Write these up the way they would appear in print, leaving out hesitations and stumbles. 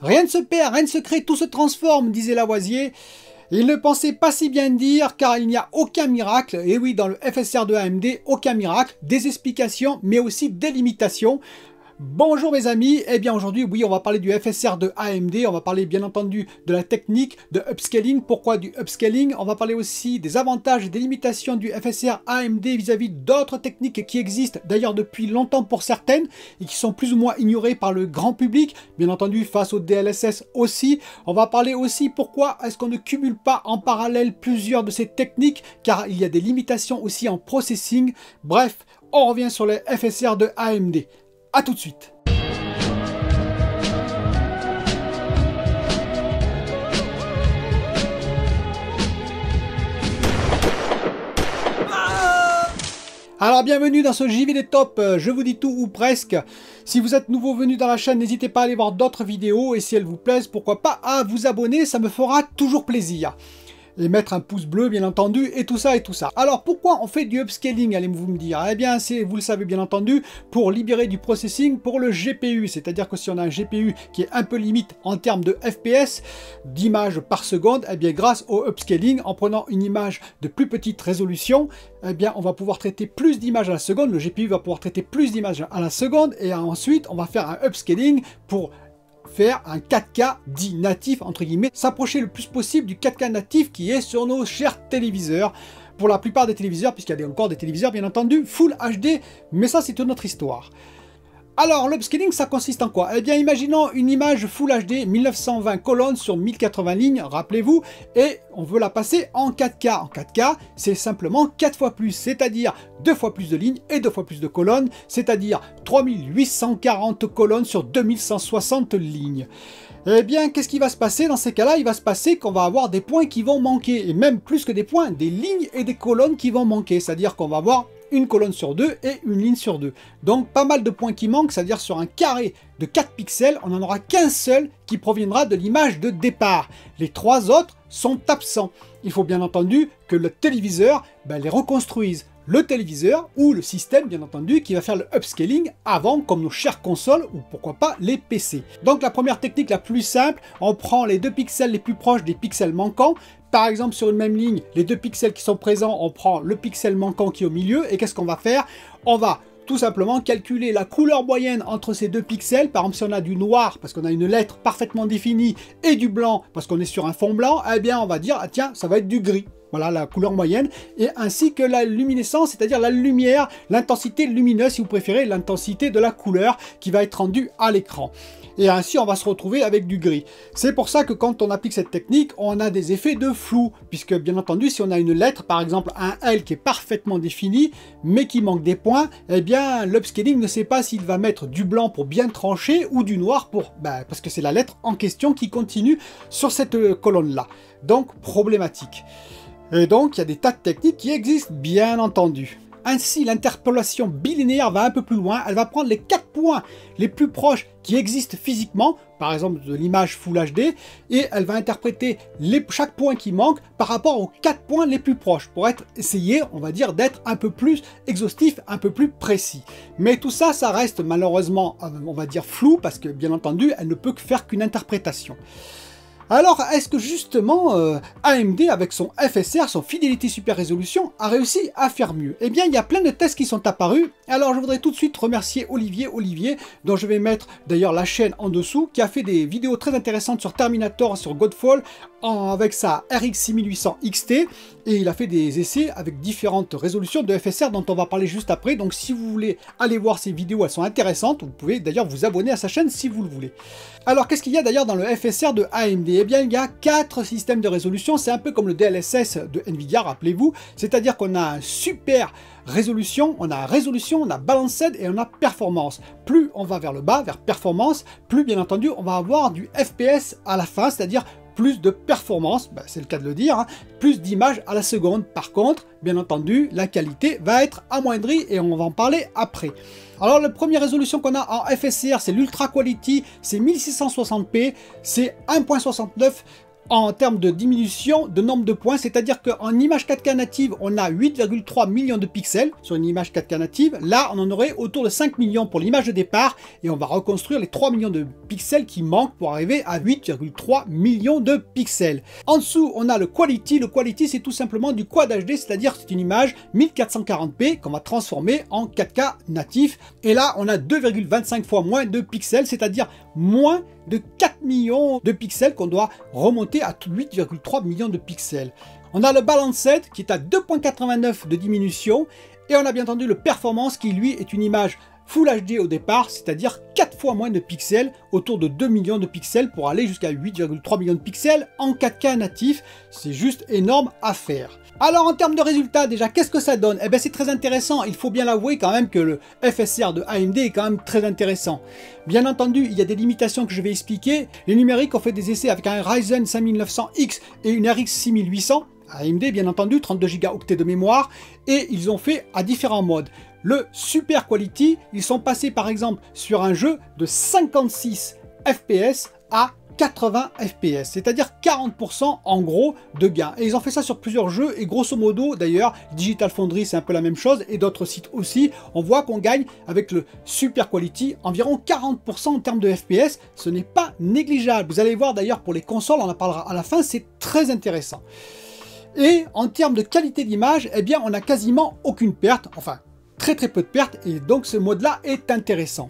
Rien ne se perd, rien ne se crée, tout se transforme, disait Lavoisier. Il ne pensait pas si bien dire, car il n'y a aucun miracle, et oui, dans le FSR de AMD, aucun miracle, des explications, mais aussi des limitations. Bonjour mes amis, et bien aujourd'hui, oui, on va parler du FSR de AMD, on va parler bien entendu de la technique de upscaling. Pourquoi du upscaling? On va parler aussi des avantages et des limitations du FSR AMD vis-à-vis d'autres techniques qui existent, d'ailleurs depuis longtemps pour certaines, et qui sont plus ou moins ignorées par le grand public, bien entendu face au DLSS aussi. On va parler aussi pourquoi est-ce qu'on ne cumule pas en parallèle plusieurs de ces techniques, car il y a des limitations aussi en processing. Bref, on revient sur les FSR de AMD. A tout de suite. Alors bienvenue dans ce JV Top, je vous dis tout ou presque. Si vous êtes nouveau venu dans la chaîne, n'hésitez pas à aller voir d'autres vidéos et si elles vous plaisent, pourquoi pas à vous abonner, ça me fera toujours plaisir. Et mettre un pouce bleu bien entendu et tout ça et tout ça. Alors pourquoi on fait du upscaling, allez-vous me dire? Eh bien c'est, vous le savez bien entendu, pour libérer du processing pour le GPU. C'est-à-dire que si on a un GPU qui est un peu limite en termes de FPS, d'images par seconde, eh bien grâce au upscaling, en prenant une image de plus petite résolution, eh bien on va pouvoir traiter plus d'images à la seconde, le GPU va pouvoir traiter plus d'images à la seconde et ensuite on va faire un upscaling pour faire un 4K dit natif, entre guillemets, s'approcher le plus possible du 4K natif qui est sur nos chers téléviseurs. Pour la plupart des téléviseurs, puisqu'il y a encore des téléviseurs, bien entendu, Full HD, mais ça c'est une autre histoire. Alors, l'upscaling, ça consiste en quoi? Eh bien, imaginons une image Full HD 1920 colonnes sur 1080 lignes, rappelez-vous, et on veut la passer en 4K. En 4K, c'est simplement 4 fois plus, c'est-à-dire 2 fois plus de lignes et 2 fois plus de colonnes, c'est-à-dire 3840 colonnes sur 2160 lignes. Eh bien, qu'est-ce qui va se passer dans ces cas-là? Il va se passer qu'on va avoir des points qui vont manquer, et même plus que des points, des lignes et des colonnes qui vont manquer, c'est-à-dire qu'on va avoir une colonne sur 2 et une ligne sur 2. Donc pas mal de points qui manquent, c'est-à-dire sur un carré de 4 pixels, on n'en aura qu'un seul qui proviendra de l'image de départ. Les 3 autres sont absents. Il faut bien entendu que le téléviseur les reconstruise. Le téléviseur ou le système bien entendu qui va faire le upscaling avant, comme nos chères consoles ou pourquoi pas les PC. Donc la première technique la plus simple, on prend les 2 pixels les plus proches des pixels manquants. Par exemple sur une même ligne, les 2 pixels qui sont présents, on prend le pixel manquant qui est au milieu et qu'est-ce qu'on va faire? On va tout simplement calculer la couleur moyenne entre ces 2 pixels. Par exemple, si on a du noir, parce qu'on a une lettre parfaitement définie, et du blanc, parce qu'on est sur un fond blanc, eh bien, on va dire, ah, tiens, ça va être du gris. Voilà la couleur moyenne, et ainsi que la luminescence, c'est-à-dire la lumière, l'intensité lumineuse, si vous préférez, l'intensité de la couleur qui va être rendue à l'écran. Et ainsi, on va se retrouver avec du gris. C'est pour ça que quand on applique cette technique, on a des effets de flou, puisque bien entendu, si on a une lettre, par exemple un L qui est parfaitement défini, mais qui manque des points, eh bien, l'upscaling ne sait pas s'il va mettre du blanc pour bien trancher ou du noir pour, parce que c'est la lettre en question qui continue sur cette colonne-là. Donc, problématique. Et donc, il y a des tas de techniques qui existent, bien entendu. Ainsi, l'interpolation bilinéaire va un peu plus loin. Elle va prendre les 4 points les plus proches qui existent physiquement, par exemple de l'image Full HD, et elle va interpréter chaque point qui manque par rapport aux 4 points les plus proches, pour essayer, on va dire, d'être un peu plus exhaustif, un peu plus précis. Mais tout ça, ça reste malheureusement, on va dire, flou, parce que, bien entendu, elle ne peut faire qu'une interprétation. Alors, est-ce que justement AMD, avec son FSR, son Fidelity Super Resolution, a réussi à faire mieux? Eh bien, il y a plein de tests qui sont apparus. Alors, je voudrais tout de suite remercier Olivier, dont je vais mettre d'ailleurs la chaîne en dessous, qui a fait des vidéos très intéressantes sur Terminator, sur Godfall, avec sa RX 6800 XT, et il a fait des essais avec différentes résolutions de FSR dont on va parler juste après. Donc, si vous voulez aller voir ces vidéos, elles sont intéressantes. Vous pouvez d'ailleurs vous abonner à sa chaîne si vous le voulez. Alors, qu'est-ce qu'il y a d'ailleurs dans le FSR de AMD? Eh bien, il y a 4 systèmes de résolution. C'est un peu comme le DLSS de Nvidia, rappelez-vous. C'est-à-dire qu'on a un super résolution, on a balanced et on a performance. Plus on va vers le bas, vers performance, plus bien entendu, on va avoir du FPS à la fin, c'est-à-dire plus de performance, c'est le cas de le dire, hein, plus d'images à la seconde. Par contre, bien entendu, la qualité va être amoindrie et on va en parler après. Alors la première résolution qu'on a en FSR, c'est l'Ultra Quality, c'est 1660p, c'est 1.69 en termes de diminution de nombre de points, c'est-à-dire qu'en image 4K native, on a 8,3 millions de pixels sur une image 4K native. Là, on en aurait autour de 5 millions pour l'image de départ et on va reconstruire les 3 millions de pixels qui manquent pour arriver à 8,3 millions de pixels. En dessous, on a le Quality. Le Quality, c'est tout simplement du Quad HD, c'est-à-dire c'est une image 1440p qu'on va transformer en 4K natif. Et là, on a 2,25 fois moins de pixels, c'est-à-dire moins de 4 millions de pixels qu'on doit remonter à 8,3 millions de pixels. On a le Balanced qui est à 2,89 de diminution et on a bien entendu le Performance qui lui est une image Full HD au départ, c'est-à-dire 4 fois moins de pixels, autour de 2 millions de pixels pour aller jusqu'à 8,3 millions de pixels en 4K natif. C'est juste énorme à faire. Alors en termes de résultats, déjà, qu'est-ce que ça donne? Eh bien c'est très intéressant, il faut bien l'avouer quand même que le FSR de AMD est quand même très intéressant. Bien entendu, il y a des limitations que je vais expliquer. Les numériques ont fait des essais avec un Ryzen 5900X et une RX 6800. AMD bien entendu, 32 Go de mémoire, et ils ont fait à différents modes. Le Super Quality, ils sont passés par exemple sur un jeu de 56 FPS à 80 FPS, c'est-à-dire 40% en gros de gain. Et ils ont fait ça sur plusieurs jeux, et grosso modo, d'ailleurs, Digital Foundry c'est un peu la même chose, et d'autres sites aussi, on voit qu'on gagne avec le Super Quality environ 40% en termes de FPS, ce n'est pas négligeable. Vous allez voir d'ailleurs pour les consoles, on en parlera à la fin, c'est très intéressant. Et en termes de qualité d'image, eh bien on n'a quasiment aucune perte, enfin très peu de pertes, et donc ce mode-là est intéressant.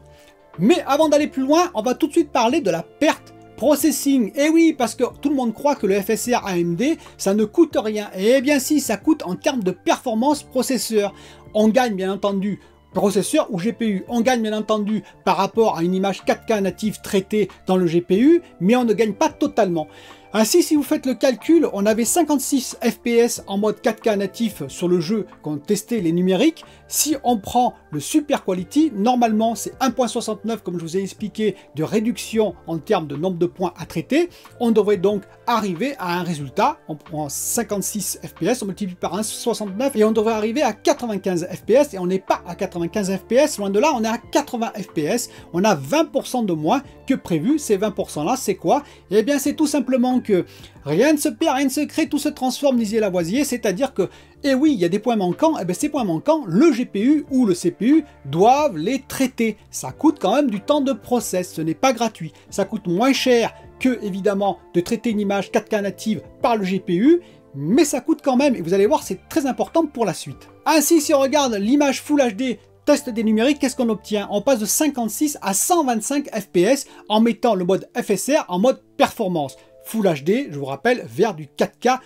Mais avant d'aller plus loin, on va tout de suite parler de la perte processing. Et oui, parce que tout le monde croit que le FSR AMD, ça ne coûte rien. Et bien si, ça coûte en termes de performance processeur. On gagne bien entendu processeur ou GPU. On gagne bien entendu par rapport à une image 4K native traitée dans le GPU, mais on ne gagne pas totalement. Ainsi, si vous faites le calcul, on avait 56 FPS en mode 4K natif sur le jeu quand on testait les numériques. Si on prend le Super Quality, normalement c'est 1.69 comme je vous ai expliqué de réduction en termes de nombre de points à traiter. On devrait donc arriver à un résultat. On prend 56 FPS, on multiplie par 1.69 et on devrait arriver à 95 FPS. Et on n'est pas à 95 FPS, loin de là, on est à 80 FPS. On a 20% de moins que prévu. Ces 20% là, c'est quoi? Eh bien c'est tout simplement que rien ne se perd, rien ne se crée, tout se transforme, disait Lavoisier, c'est-à-dire que, eh oui, il y a des points manquants, et bien ces points manquants, le GPU ou le CPU doivent les traiter. Ça coûte quand même du temps de process, ce n'est pas gratuit. Ça coûte moins cher que, évidemment, de traiter une image 4K native par le GPU, mais ça coûte quand même, et vous allez voir, c'est très important pour la suite. Ainsi, si on regarde l'image Full HD, test des numériques, qu'est-ce qu'on obtient? On passe de 56 à 125 FPS en mettant le mode FSR en mode performance. Full HD, je vous rappelle, vers du 4K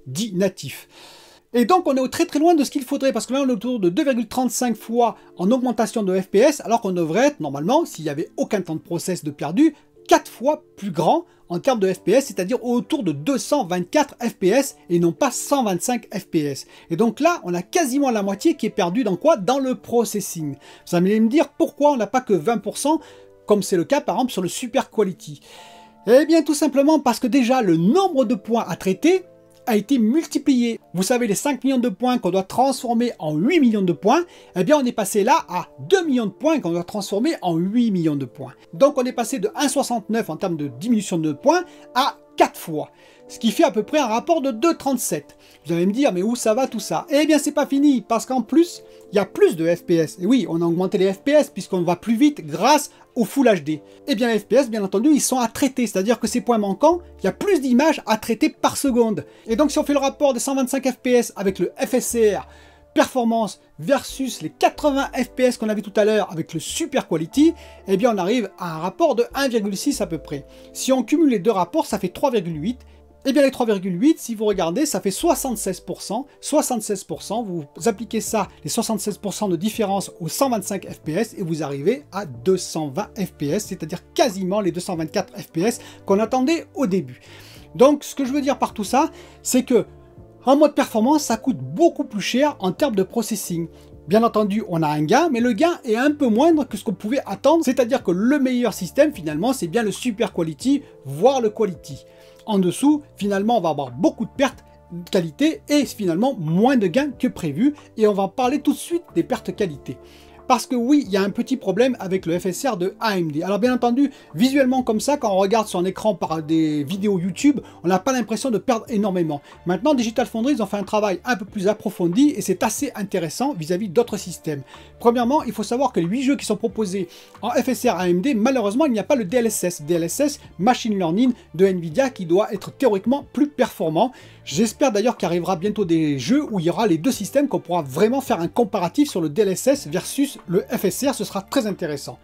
dit natif. Et donc on est très loin de ce qu'il faudrait, parce que là on est autour de 2,35 fois en augmentation de FPS, alors qu'on devrait être normalement, s'il n'y avait aucun temps de process de perdu, 4 fois plus grand en termes de FPS, c'est-à-dire autour de 224 FPS et non pas 125 FPS. Et donc là, on a quasiment la moitié qui est perdue dans quoi? Dans le processing. Vous allez me dire pourquoi on n'a pas que 20%, comme c'est le cas par exemple sur le Super Quality. Eh bien tout simplement parce que déjà le nombre de points à traiter a été multiplié. Vous savez les 5 millions de points qu'on doit transformer en 8 millions de points, eh bien on est passé là à 2 millions de points qu'on doit transformer en 8 millions de points. Donc on est passé de 1,69 en termes de diminution de points à 4 fois. Ce qui fait à peu près un rapport de 2,37. Vous allez me dire, mais où ça va tout ça? Eh bien, c'est pas fini, parce qu'en plus, il y a plus de FPS. Et oui, on a augmenté les FPS, puisqu'on va plus vite grâce au Full HD. Eh bien, les FPS, bien entendu, ils sont à traiter. C'est-à-dire que ces points manquants, il y a plus d'images à traiter par seconde. Et donc, si on fait le rapport des 125 FPS avec le FSR, performance versus les 80 FPS qu'on avait tout à l'heure avec le Super Quality, eh bien, on arrive à un rapport de 1,6 à peu près. Si on cumule les deux rapports, ça fait 3,8. Eh bien les 3,8, si vous regardez, ça fait 76%. 76%, vous appliquez ça, les 76% de différence aux 125 FPS et vous arrivez à 220 FPS, c'est-à-dire quasiment les 224 FPS qu'on attendait au début. Donc ce que je veux dire par tout ça, c'est que en mode performance, ça coûte beaucoup plus cher en termes de processing. Bien entendu, on a un gain, mais le gain est un peu moindre que ce qu'on pouvait attendre, c'est-à-dire que le meilleur système, finalement, c'est bien le Super Quality, voire le Quality. En dessous, finalement, on va avoir beaucoup de pertes de qualité et finalement moins de gains que prévu. Et on va parler tout de suite des pertes qualité. Parce que oui, il y a un petit problème avec le FSR de AMD. Alors bien entendu, visuellement comme ça, quand on regarde son écran par des vidéos YouTube, on n'a pas l'impression de perdre énormément. Maintenant, Digital Foundry, ils ont fait un travail un peu plus approfondi et c'est assez intéressant vis-à-vis d'autres systèmes. Premièrement, il faut savoir que les 8 jeux qui sont proposés en FSR AMD, malheureusement, il n'y a pas le DLSS. DLSS, Machine Learning de Nvidia, qui doit être théoriquement plus performant. J'espère d'ailleurs qu'il arrivera bientôt des jeux où il y aura les deux systèmes, qu'on pourra vraiment faire un comparatif sur le DLSS versus le FSR, ce sera très intéressant.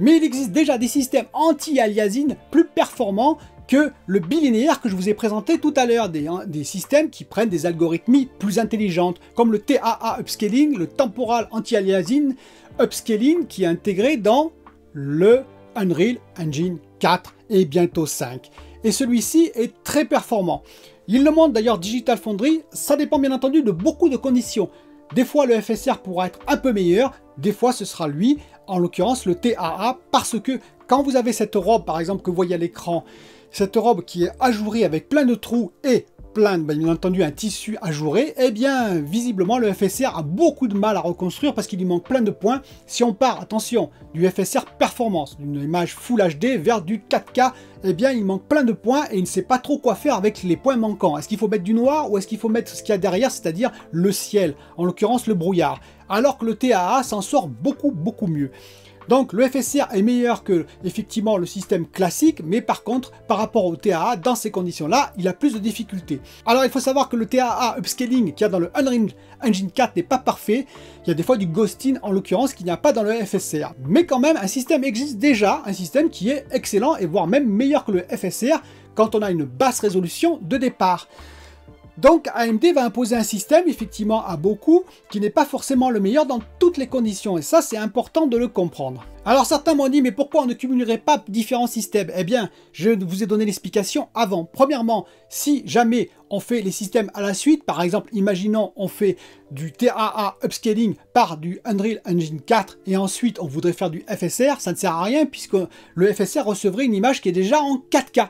Mais il existe déjà des systèmes anti-aliasing plus performants que le bilinéaire que je vous ai présenté tout à l'heure, des systèmes qui prennent des algorithmies plus intelligentes, comme le TAA Upscaling, le Temporal Anti-Aliasing Upscaling, qui est intégré dans le Unreal Engine 4 et bientôt 5. Et celui-ci est très performant. Il le montre d'ailleurs Digital Foundry, ça dépend bien entendu de beaucoup de conditions. Des fois le FSR pourra être un peu meilleur, des fois ce sera lui, en l'occurrence le TAA, parce que quand vous avez cette robe par exemple que vous voyez à l'écran, cette robe qui est ajourée avec plein de trous et plein, bien entendu, un tissu ajouré, eh bien, visiblement, le FSR a beaucoup de mal à reconstruire parce qu'il lui manque plein de points. Si on part, attention, du FSR performance, d'une image Full HD vers du 4K, eh bien, il manque plein de points et il ne sait pas trop quoi faire avec les points manquants. Est-ce qu'il faut mettre du noir ou est-ce qu'il faut mettre ce qu'il y a derrière, c'est-à-dire le ciel, en l'occurrence le brouillard, alors que le TAA s'en sort beaucoup mieux. Donc le FSR est meilleur que effectivement le système classique, mais par contre par rapport au TAA, dans ces conditions-là, il a plus de difficultés. Alors il faut savoir que le TAA Upscaling qu'il y a dans le Unreal Engine 4 n'est pas parfait. Il y a des fois du ghosting en l'occurrence qu'il n'y a pas dans le FSR. Mais quand même, un système existe déjà, un système qui est excellent et voire même meilleur que le FSR quand on a une basse résolution de départ. Donc AMD va imposer un système effectivement à beaucoup qui n'est pas forcément le meilleur dans toutes les conditions et ça c'est important de le comprendre. Alors certains m'ont dit mais pourquoi on ne cumulerait pas différents systèmes? Eh bien je vous ai donné l'explication avant. Premièrement, si jamais on fait les systèmes à la suite, par exemple imaginons on fait du TAA Upscaling par du Unreal Engine 4 et ensuite on voudrait faire du FSR, ça ne sert à rien puisque le FSR recevrait une image qui est déjà en 4K.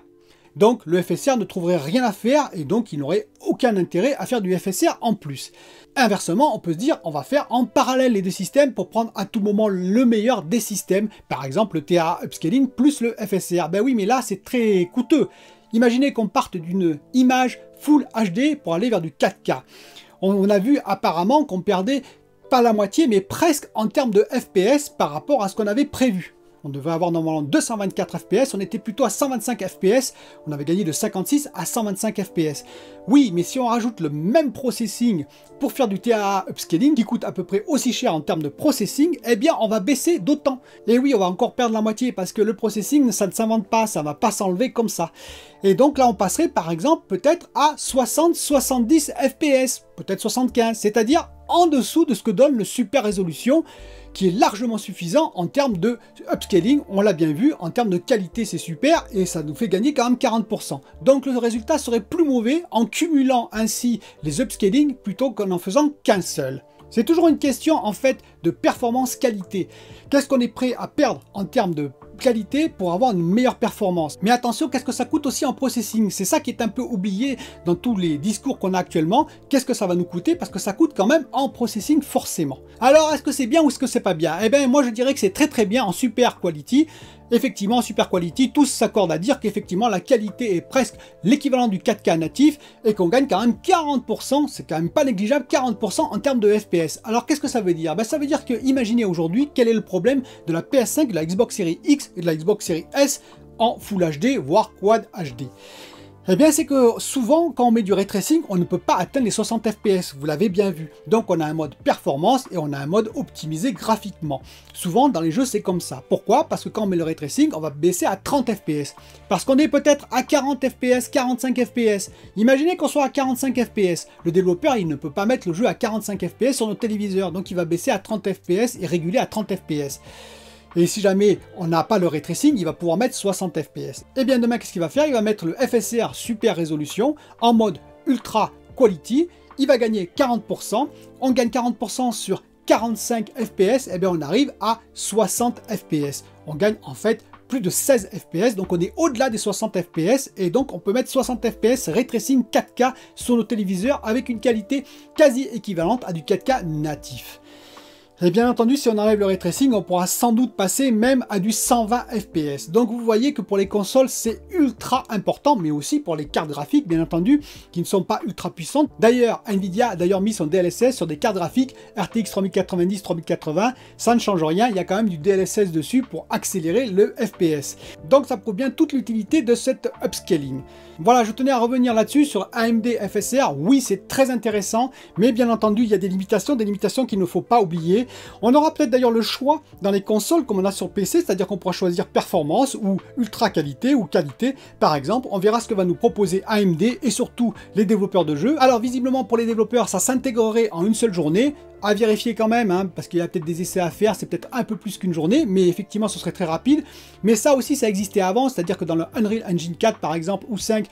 Donc le FSR ne trouverait rien à faire et donc il n'aurait aucun intérêt à faire du FSR en plus. Inversement, on peut se dire on va faire en parallèle les deux systèmes pour prendre à tout moment le meilleur des systèmes. Par exemple le TAA Upscaling plus le FSR. Ben oui, mais là c'est très coûteux. Imaginez qu'on parte d'une image Full HD pour aller vers du 4K. On a vu apparemment qu'on perdait pas la moitié mais presque en termes de FPS par rapport à ce qu'on avait prévu. On devait avoir normalement 224 FPS, on était plutôt à 125 FPS, on avait gagné de 56 à 125 FPS. Oui, mais si on rajoute le même processing pour faire du TAA Upscaling, qui coûte à peu près aussi cher en termes de processing, eh bien on va baisser d'autant. Et oui, on va encore perdre la moitié, parce que le processing, ça ne s'invente pas, ça ne va pas s'enlever comme ça. Et donc là, on passerait par exemple peut-être à 60-70 FPS, peut-être 75, c'est-à-dire en dessous de ce que donne le Super Résolution, qui est largement suffisant en termes de upscaling, on l'a bien vu, en termes de qualité c'est super, et ça nous fait gagner quand même 40%. Donc le résultat serait plus mauvais en cumulant ainsi les upscaling plutôt qu'en en faisant qu'un seul. C'est toujours une question en fait de performance qualité. Qu'est-ce qu'on est prêt à perdre en termes de qualité pour avoir une meilleure performance? Mais attention, qu'est-ce que ça coûte aussi en processing? C'est ça qui est un peu oublié dans tous les discours qu'on a actuellement. Qu'est-ce que ça va nous coûter? Parce que ça coûte quand même en processing forcément. Alors est-ce que c'est bien ou est-ce que c'est pas bien? Eh bien moi je dirais que c'est très bien en super quality. Effectivement, en super quality, tous s'accordent à dire qu'effectivement la qualité est presque l'équivalent du 4K natif et qu'on gagne quand même 40%, c'est quand même pas négligeable, 40% en termes de FPS. Alors qu'est-ce que ça veut dire? Ben, ça veut dire que imaginez aujourd'hui quel est le problème de la PS5, de la Xbox Series X et de la Xbox Series S en Full HD, voire Quad HD. Eh bien, c'est que souvent, quand on met du ray tracing, on ne peut pas atteindre les 60 FPS, vous l'avez bien vu. Donc, on a un mode performance et on a un mode optimisé graphiquement. Souvent, dans les jeux, c'est comme ça. Pourquoi? Parce que quand on met le ray tracing, on va baisser à 30 FPS. Parce qu'on est peut-être à 40 FPS, 45 FPS. Imaginez qu'on soit à 45 FPS. Le développeur, il ne peut pas mettre le jeu à 45 FPS sur notre téléviseur. Donc, il va baisser à 30 FPS et réguler à 30 FPS. Et si jamais on n'a pas le ray tracing, il va pouvoir mettre 60 FPS. Et bien demain, qu'est-ce qu'il va faire? Il va mettre le FSR Super Résolution en mode Ultra Quality. Il va gagner 40%. On gagne 40% sur 45 FPS. Et bien on arrive à 60 FPS. On gagne en fait plus de 16 FPS. Donc on est au-delà des 60 FPS. Et donc on peut mettre 60 FPS ray tracing 4K sur nos téléviseurs avec une qualité quasi équivalente à du 4K natif. Et bien entendu, si on enlève le ray tracing, on pourra sans doute passer même à du 120 fps. Donc vous voyez que pour les consoles, c'est ultra important, mais aussi pour les cartes graphiques, bien entendu, qui ne sont pas ultra puissantes. D'ailleurs, Nvidia a mis son DLSS sur des cartes graphiques RTX 3090, 3080. Ça ne change rien, il y a quand même du DLSS dessus pour accélérer le FPS. Donc ça prouve bien toute l'utilité de cet upscaling. Voilà, je tenais à revenir là-dessus sur AMD FSR. Oui, c'est très intéressant, mais bien entendu, il y a des limitations qu'il ne faut pas oublier. On aura peut-être d'ailleurs le choix dans les consoles comme on a sur PC, c'est-à-dire qu'on pourra choisir performance ou ultra qualité ou qualité, par exemple. On verra ce que va nous proposer AMD et surtout les développeurs de jeux. Alors visiblement pour les développeurs, ça s'intégrerait en une seule journée. À vérifier quand même, hein, parce qu'il y a peut-être des essais à faire, c'est peut-être un peu plus qu'une journée, mais effectivement ce serait très rapide. Mais ça aussi, ça existait avant, c'est-à-dire que dans le Unreal Engine 4 par exemple, ou 5,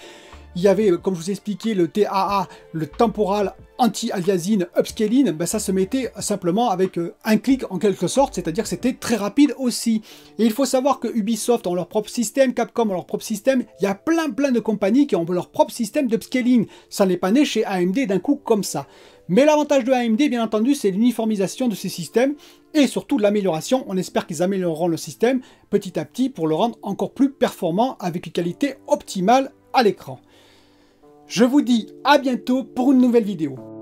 il y avait, comme je vous ai expliqué, le TAA, le Temporal Anti-Aliasing Upscaling, ben ça se mettait simplement avec un clic en quelque sorte, c'est-à-dire que c'était très rapide aussi. Et il faut savoir que Ubisoft ont leur propre système, Capcom ont leur propre système, il y a plein de compagnies qui ont leur propre système d'upscaling. Ça n'est pas né chez AMD d'un coup comme ça. Mais l'avantage de AMD, bien entendu, c'est l'uniformisation de ces systèmes et surtout l'amélioration. On espère qu'ils amélioreront le système petit à petit pour le rendre encore plus performant avec une qualité optimale à l'écran. Je vous dis à bientôt pour une nouvelle vidéo.